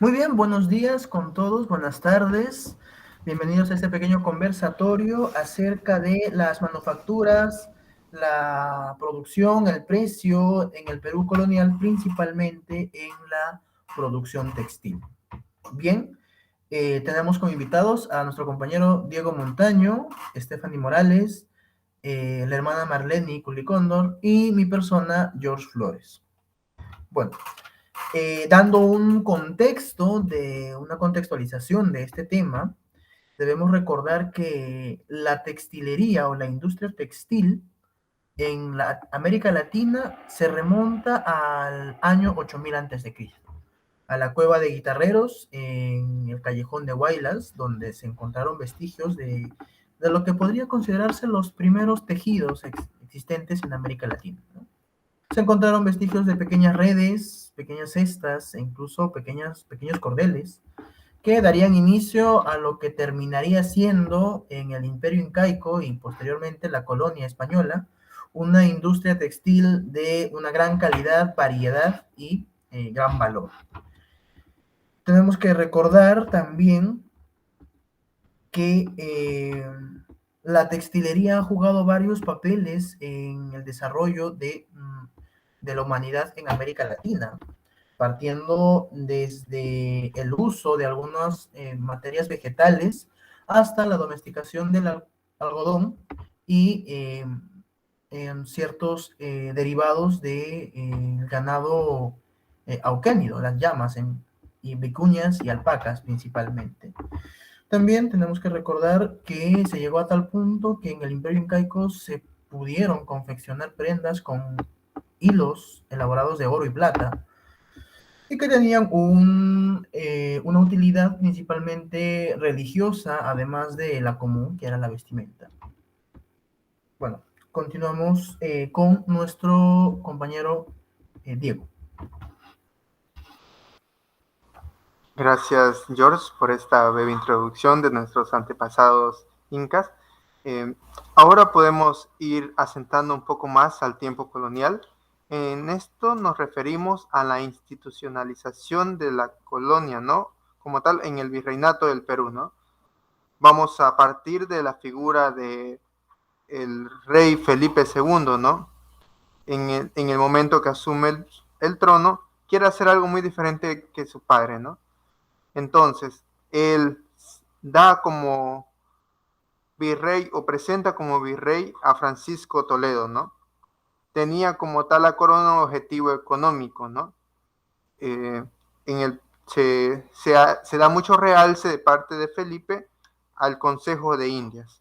Muy bien, buenos días con todos, buenas tardes. Bienvenidos a este pequeño conversatorio acerca de las manufacturas, la producción, el precio en el Perú colonial, principalmente en la producción textil. Bien, tenemos como invitados a nuestro compañero Diego Montaño, Stephanie Morales, la hermana Marlene Culicóndor y mi persona, George Flores. Bueno, dando un contexto de una contextualización de este tema, debemos recordar que la textilería o la industria textil en la América Latina se remonta al año 8000 a.C., a la cueva de guitarreros en el callejón de Huaylas, donde se encontraron vestigios de lo que podría considerarse los primeros tejidos existentes en América Latina, ¿no? Se encontraron vestigios de pequeñas redes, pequeñas cestas e incluso pequeños cordeles que darían inicio a lo que terminaría siendo en el Imperio Incaico y posteriormente la colonia española una industria textil de una gran calidad, variedad y gran valor. Tenemos que recordar también que la textilería ha jugado varios papeles en el desarrollo de la humanidad en América Latina, partiendo desde el uso de algunas materias vegetales hasta la domesticación del algodón y ciertos derivados del ganado auquénido, las llamas y vicuñas y alpacas principalmente. También tenemos que recordar que se llegó a tal punto que en el Imperio Incaico se pudieron confeccionar prendas con hilos elaborados de oro y plata y que tenían una utilidad principalmente religiosa, además de la común, que era la vestimenta. Bueno, continuamos con nuestro compañero Diego. Gracias, George, por esta breve introducción de nuestros antepasados incas. Eh, Ahora podemos ir asentando un poco más al tiempo colonial. En esto nos referimos a la institucionalización de la colonia, ¿no? Como tal, en el virreinato del Perú, ¿no? Vamos a partir de la figura de el rey Felipe II, ¿no? En el momento que asume el trono, quiere hacer algo muy diferente que su padre, ¿no? Entonces, él da como virrey o presenta como virrey a Francisco Toledo, ¿no? Tenía como tal la corona objetivo económico, ¿no? Eh, en el, se da mucho realce de parte de Felipe al Consejo de Indias.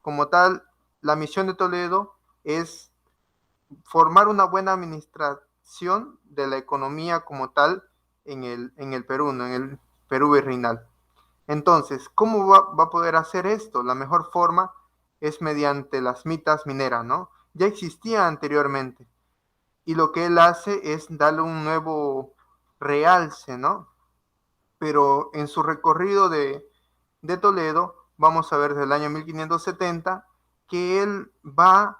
Como tal, la misión de Toledo es formar una buena administración de la economía como tal en el Perú, ¿no? En el Perú virreinal. Entonces, ¿cómo va a poder hacer esto? La mejor forma es mediante las mitas mineras, ¿no? Ya existía anteriormente. Y lo que él hace es darle un nuevo realce, ¿no? Pero en su recorrido de Toledo, vamos a ver desde el año 1570, que él va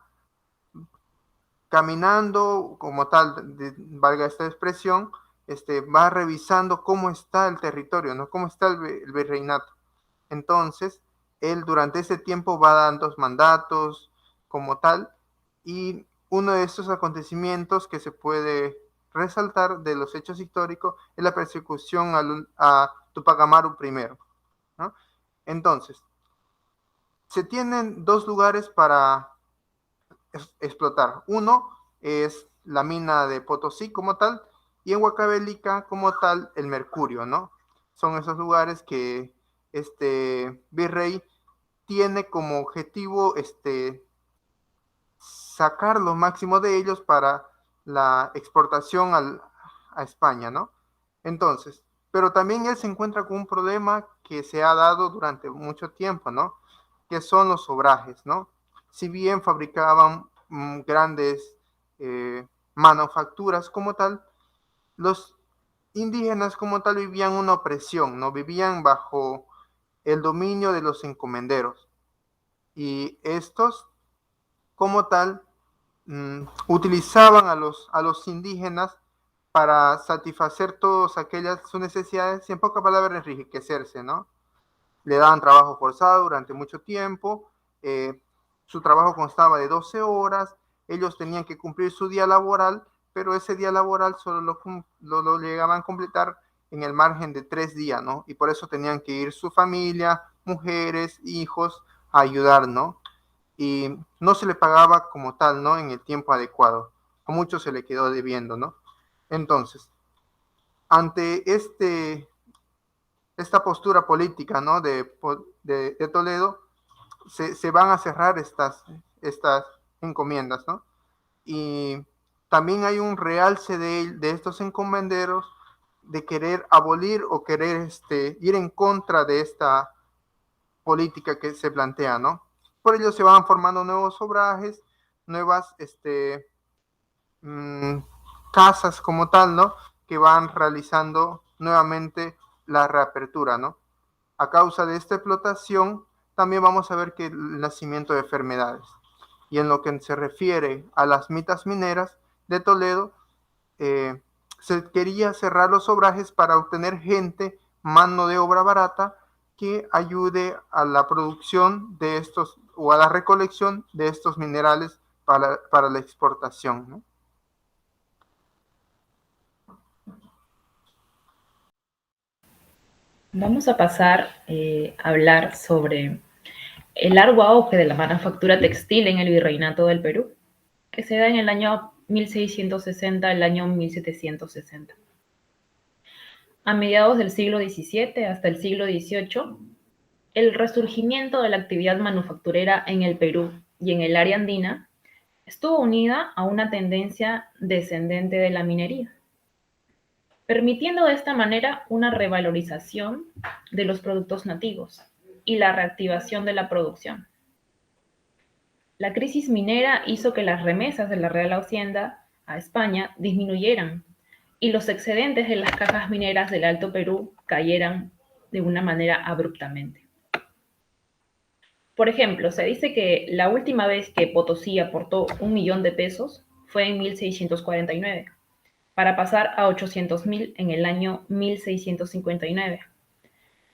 caminando como tal, valga esta expresión, va revisando cómo está el territorio, ¿no? Cómo está el virreinato. Entonces, él durante ese tiempo va dando mandatos como tal, y uno de estos acontecimientos que se puede resaltar de los hechos históricos es la persecución a Tupac Amaru I, ¿no? Entonces, se tienen dos lugares para explotar. Uno es la mina de Potosí como tal, y en Huacabelica como tal el mercurio, ¿no? Son esos lugares que este virrey tiene como objetivo sacar lo máximo de ellos para la exportación a España, ¿no? Entonces, pero también él se encuentra con un problema que se ha dado durante mucho tiempo, ¿no? Que son los obrajes, ¿no? Si bien fabricaban grandes manufacturas como tal, los indígenas como tal vivían una opresión, ¿no? Vivían bajo el dominio de los encomenderos. Y estos, como tal, utilizaban a los indígenas para satisfacer todas aquellas sus necesidades y en pocas palabras enriquecerse, ¿no? Le daban trabajo forzado durante mucho tiempo, su trabajo constaba de 12 horas, ellos tenían que cumplir su día laboral, pero ese día laboral solo lo llegaban a completar en el margen de 3 días, ¿no? Y por eso tenían que ir su familia, mujeres, hijos, a ayudar, ¿no? Y no se le pagaba como tal, ¿no? En el tiempo adecuado. A muchos se le quedó debiendo, ¿no? Entonces, ante esta postura política, ¿no? de Toledo, se van a cerrar estas encomiendas, ¿no? Y también hay un realce de estos encomenderos de querer abolir o querer ir en contra de esta política que se plantea, ¿no? Por ello se van formando nuevos obrajes, nuevas mmm, casas como tal, ¿no? Que van realizando nuevamente la reapertura, ¿no? A causa de esta explotación, también vamos a ver que el nacimiento de enfermedades. Y en lo que se refiere a las mitas mineras de Toledo, se quería cerrar los obrajes para obtener gente, mano de obra barata, que ayude a la producción de estos o a la recolección de estos minerales para la exportación, ¿no? Vamos a pasar a hablar sobre el largo auge de la manufactura textil en el Virreinato del Perú, que se da en el año 1660 al año 1760. A mediados del siglo XVII hasta el siglo XVIII, el resurgimiento de la actividad manufacturera en el Perú y en el área andina estuvo unida a una tendencia descendente de la minería, permitiendo de esta manera una revalorización de los productos nativos y la reactivación de la producción. La crisis minera hizo que las remesas de la Real Hacienda a España disminuyeran y los excedentes de las cajas mineras del Alto Perú cayeran de una manera abruptamente. Por ejemplo, se dice que la última vez que Potosí aportó 1 millón de pesos fue en 1649, para pasar a 800.000 en el año 1659.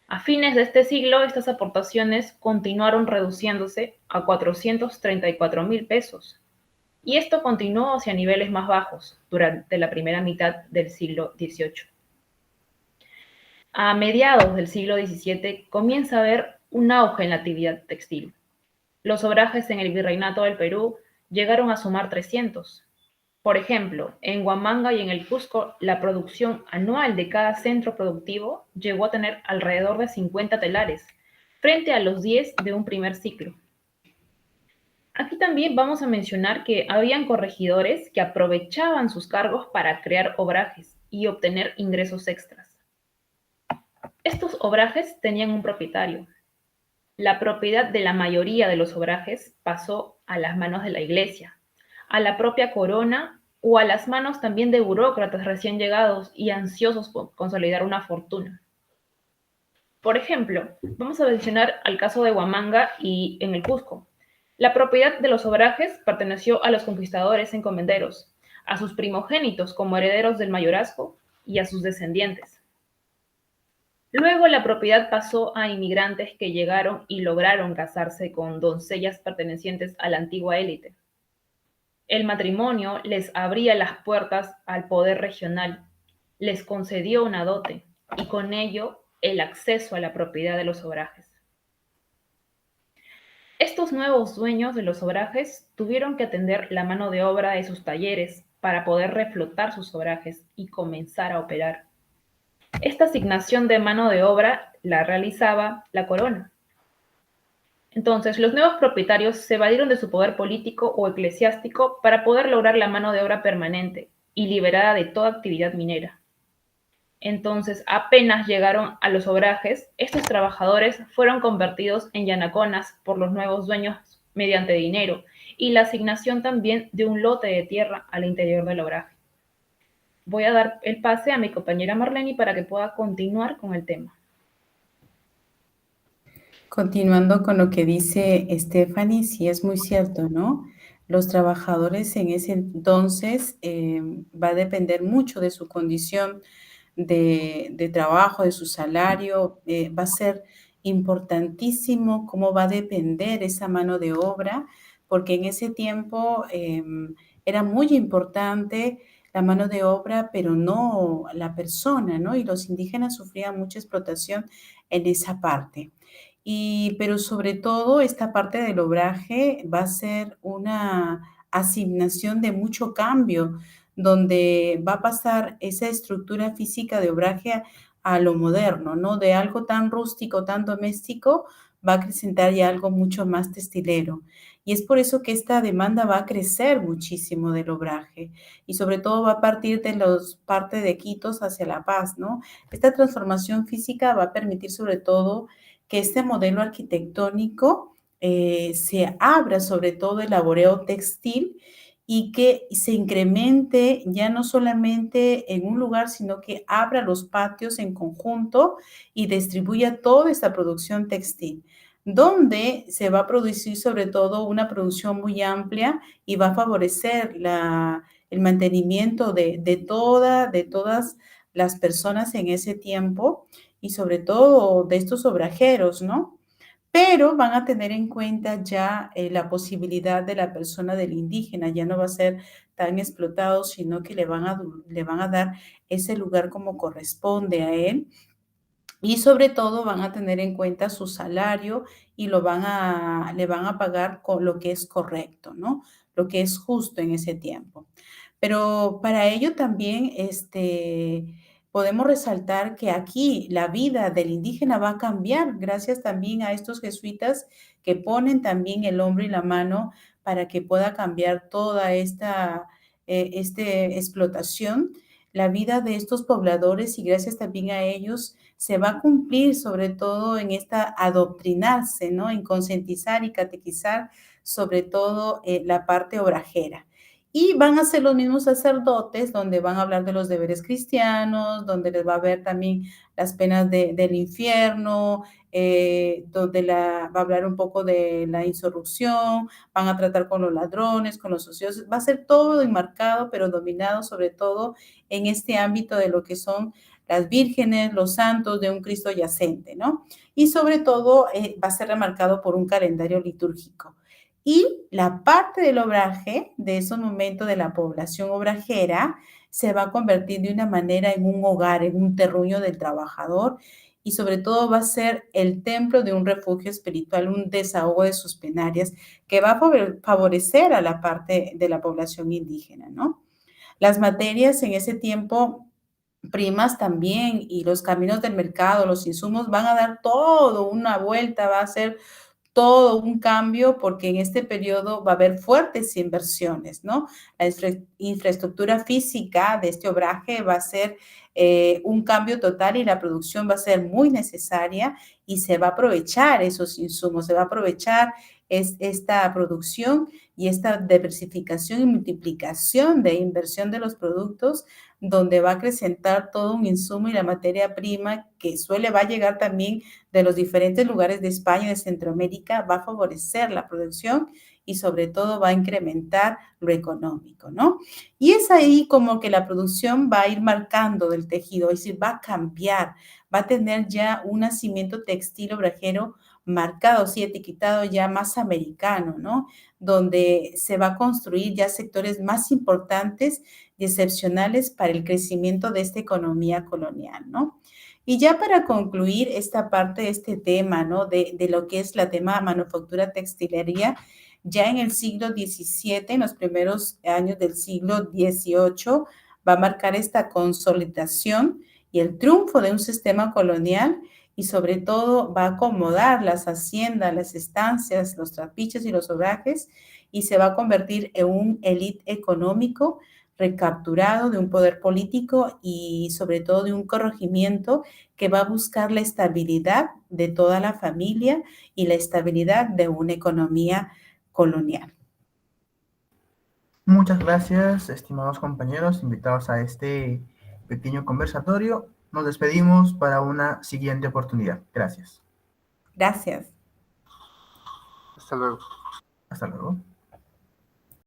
A fines de este siglo, estas aportaciones continuaron reduciéndose a 434.000 pesos, y esto continuó hacia niveles más bajos durante la primera mitad del siglo XVIII. A mediados del siglo XVII comienza a haber un auge en la actividad textil. Los obrajes en el Virreinato del Perú llegaron a sumar 300. Por ejemplo, en Huamanga y en el Cusco, la producción anual de cada centro productivo llegó a tener alrededor de 50 telares, frente a los 10 de un primer ciclo. Aquí también vamos a mencionar que habían corregidores que aprovechaban sus cargos para crear obrajes y obtener ingresos extras. Estos obrajes tenían un propietario. La propiedad de la mayoría de los obrajes pasó a las manos de la iglesia, a la propia corona o a las manos también de burócratas recién llegados y ansiosos por consolidar una fortuna. Por ejemplo, vamos a mencionar al caso de Huamanga y en el Cusco. La propiedad de los obrajes perteneció a los conquistadores encomenderos, a sus primogénitos como herederos del mayorazgo y a sus descendientes. Luego la propiedad pasó a inmigrantes que llegaron y lograron casarse con doncellas pertenecientes a la antigua élite. El matrimonio les abría las puertas al poder regional, les concedió una dote y con ello el acceso a la propiedad de los obrajes. Estos nuevos dueños de los obrajes tuvieron que atender la mano de obra de sus talleres para poder reflotar sus obrajes y comenzar a operar. Esta asignación de mano de obra la realizaba la corona. Entonces, los nuevos propietarios se evadieron de su poder político o eclesiástico para poder lograr la mano de obra permanente y liberada de toda actividad minera. Entonces, apenas llegaron a los obrajes, estos trabajadores fueron convertidos en yanaconas por los nuevos dueños mediante dinero y la asignación también de un lote de tierra al interior del obraje. Voy a dar el pase a mi compañera Marlene para que pueda continuar con el tema. Continuando con lo que dice Stephanie, sí es muy cierto, ¿no? Los trabajadores en ese entonces va a depender mucho de su condición de trabajo, de su salario. Va a ser importantísimo cómo va a depender esa mano de obra, porque en ese tiempo era muy importante la mano de obra, pero no la persona, ¿no? Y los indígenas sufrían mucha explotación en esa parte. Pero sobre todo esta parte del obraje va a ser una asignación de mucho cambio, donde va a pasar esa estructura física de obraje a lo moderno, ¿no? De algo tan rústico, tan doméstico, va a acrecentar ya algo mucho más textilero. Y es por eso que esta demanda va a crecer muchísimo del obraje y sobre todo va a partir de los parte de Quitos hacia La Paz, ¿no? Esta transformación física va a permitir sobre todo que este modelo arquitectónico se abra sobre todo el laboreo textil y que se incremente ya no solamente en un lugar, sino que abra los patios en conjunto y distribuya toda esta producción textil, donde se va a producir sobre todo una producción muy amplia y va a favorecer el mantenimiento de todas las personas en ese tiempo y sobre todo de estos obrajeros, ¿no? Pero van a tener en cuenta ya la posibilidad de la persona del indígena, ya no va a ser tan explotado, sino que le van a dar ese lugar como corresponde a él. Y sobre todo van a tener en cuenta su salario y le van a pagar con lo que es correcto, ¿no? Lo que es justo en ese tiempo. Pero para ello también podemos resaltar que aquí la vida del indígena va a cambiar gracias también a estos jesuitas que ponen también el hombro y la mano para que pueda cambiar toda esta explotación. La vida de estos pobladores y gracias también a ellos se va a cumplir sobre todo en esta adoctrinarse, ¿no? En concientizar y catequizar sobre todo la parte obrajera. Y van a ser los mismos sacerdotes donde van a hablar de los deberes cristianos, donde les va a ver también las penas del infierno, donde va a hablar un poco de la insurrección, van a tratar con los ladrones, con los ociosos, va a ser todo enmarcado, pero dominado sobre todo en este ámbito de lo que son las vírgenes, los santos de un Cristo yacente, ¿no? Y sobre todo va a ser remarcado por un calendario litúrgico. Y la parte del obraje, de esos momentos de la población obrajera, se va a convertir de una manera en un hogar, en un terruño del trabajador y sobre todo va a ser el templo de un refugio espiritual, un desahogo de sus penarias que va a favorecer a la parte de la población indígena, ¿no? Las materias en ese tiempo primas también y los caminos del mercado, los insumos van a dar todo una vuelta, va a ser todo un cambio porque en este periodo va a haber fuertes inversiones, ¿no? La infraestructura física de este obraje va a ser un cambio total y la producción va a ser muy necesaria y se va a aprovechar esos insumos, se va a aprovechar esta producción y esta diversificación y multiplicación de inversión de los productos donde va a acrecentar todo un insumo y la materia prima que va a llegar también de los diferentes lugares de España y de Centroamérica, va a favorecer la producción y sobre todo va a incrementar lo económico, ¿no? Y es ahí como que la producción va a ir marcando del tejido, es decir, va a cambiar, va a tener ya un nacimiento textil obrajero marcado, sí, etiquetado ya más americano, ¿no? Donde se va a construir ya sectores más importantes y excepcionales para el crecimiento de esta economía colonial, ¿no? Y ya para concluir esta parte de este tema, ¿no? De lo que es la tema manufactura textilería, ya en el siglo XVII, en los primeros años del siglo XVIII, va a marcar esta consolidación y el triunfo de un sistema colonial y sobre todo va a acomodar las haciendas, las estancias, los trapiches y los obrajes y se va a convertir en un élite económico recapturado de un poder político y sobre todo de un corregimiento que va a buscar la estabilidad de toda la familia y la estabilidad de una economía colonial. Muchas gracias, estimados compañeros, invitados a este pequeño conversatorio. Nos despedimos para una siguiente oportunidad. Gracias. Gracias. Hasta luego. Hasta luego.